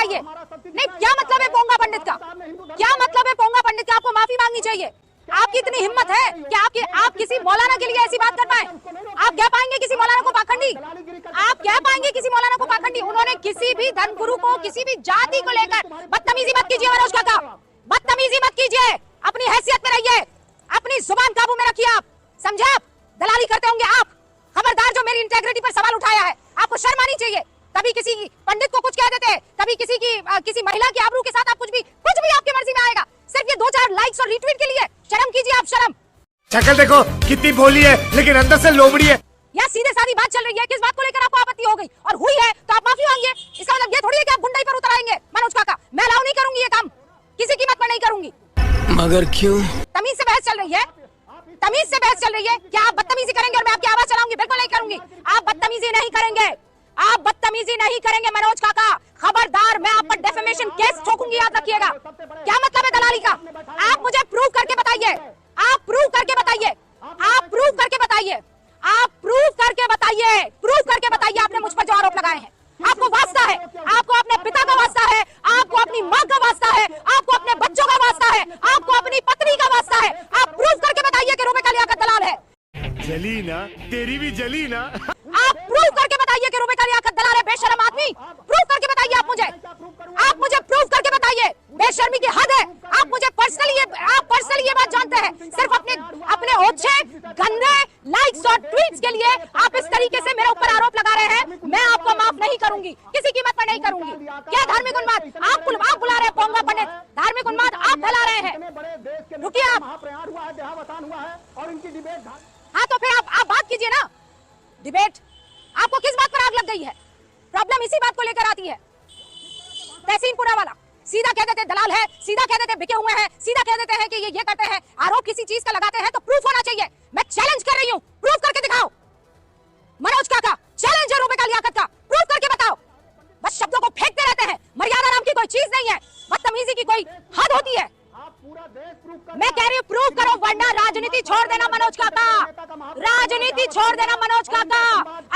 बताइए। नहीं, क्या मतलब है पोंगा पंडित का? क्या मतलब है पोंगा पंडित का? आपको माफी मांगनी चाहिए। आपकी इतनी हिम्मत है कि आप किसी मौलाना के लिए ऐसी बात कर पाए? आप कह पाएंगे किसी मौलाना को पाखंडी? आप कह पाएंगे किसी मौलाना को पाखंडी? उन्होंने किसी भी धर्मगुरु को, किसी भी जाति को लेकर बदतमीजी मत कीजिए मनोज काका, बदतमीजी मत कीजिए। अपनी हैसियत में रहिए, अपनी जुबान काबू में रखिए। आप समझे? आप दलाली करते होंगे आप। खबरदार जो मेरी इंटेग्रिटी पर सवाल उठाया है, आपको शर्म आनी चाहिए। कभी किसी पंडित को कुछ कह देते हैं, कभी किसी महिला की आबरू के साथ आप कुछ भी आपकी मर्जी में आएगा, सिर्फ ये 2-4 लाइक्स और रीट्वीट के लिए। शर्म कीजिए आप, शर्म। शक्ल देखो कितनी भोली है, लेकिन अंदर से लोमड़ी है। या सीधे सादी बात चल रही है, किस बात को लेकर आपको आपत्ति हो गई और हुई है तो आप माफी मांगिए। इसका मतलब ये थोड़ी है कि आप गुंडाई पर उतर आएंगे। मनोज काका, मैं अलाउ नहीं करूंगी ये काम, किसी कीमत पर नहीं करूंगी। मगर क्यों? तमीज से बहस चल रही है, तमीज से बहस चल रही है। क्या आप बदतमीजी करेंगे और मैं आपकी आवाज चलाऊंगी? बिल्कुल नहीं करूंगी। आप बदतमीजी नहीं करेंगे, आप बदतमीजी नहीं करेंगे मनोज काका। खबरदार, मैं आप पर डेफेमेशन केस ठोकूंगी, याद रखिएगा। क्या मतलब है दलाली का? आप मुझे प्रूव करके बताइए, आप प्रूव करके बताइए, आप प्रूव करके बताइए, आप प्रूव करके बताइए, प्रूव करके बताइए आपने मुझ पर जो आरोप लगाए हैं। आपको वास्ता है, आपको अपने पिता का वास्ता है, आपको अपनी माँ का वास्ता है, आपको अपने बच्चों का वास्ता है, आपको अपनी पत्नी का वास्ता है। आप प्रूव करके बताइए कि रुबिका लियाकत दलाल है। जली ना, तेरी भी जली ना। आप प्रूव करके बताइए कि रुबिका लियाकत दलाल है, बेशर्म आदमी। प्रूव करके बताइए आप मुझे प्रूव करके बताइए। बेशर्मी की हद है। आप पर्सनली ये बात जानते हैं। सिर्फ अपने ओछे गंदे लाइक्स और ट्वीट्स के लिए आप इस तरीके से मेरे ऊपर आरोप लगा रहे हैं। मैं आपको माफ नहीं करूंगी, किसी कीमत पर नहीं करूंगी। क्या धार्मिक उन्माद आप बुला रहे हैं? पोंगा पंडित, धार्मिक उन्माद आप फैला रहे हैं। रुकिए आप। हाँ तो फिर आप बात कीजिए ना। डिबेट आपको किस बात पर आग लग गई है? प्रॉब्लम इसी बात को लेकर आती है। तहसीन पुणे वाला सीधा कह देते दलाल है, सीधा कह देते बिके हुए हैं, सीधा कह देते हैं कि ये करते हैं। आरोप किसी चीज का लगाते हैं तो प्रूफ होना चाहिए। मैं चैलेंज कर रही हूँ, प्रूफ करके दिखाओ। मनोज काका, चैलेंज है रुबिका लियाकत का, प्रूफ करके बताओ। बस शब्दों को फेंकते रहते हैं। मर्यादा नाम की कोई चीज नहीं है, बदतमीजी की कोई हद होती है। मैं कह रही हूँ प्रूव करो, वरना राजनीति छोड़ देना मनोज काका, राजनीति छोड़ देना मनोज काका।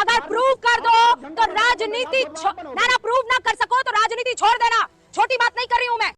अगर प्रूव कर दो तो राजनीति ना प्रूव ना कर सको तो राजनीति छोड़ देना। छोटी बात नहीं कर रही हूँ मैं।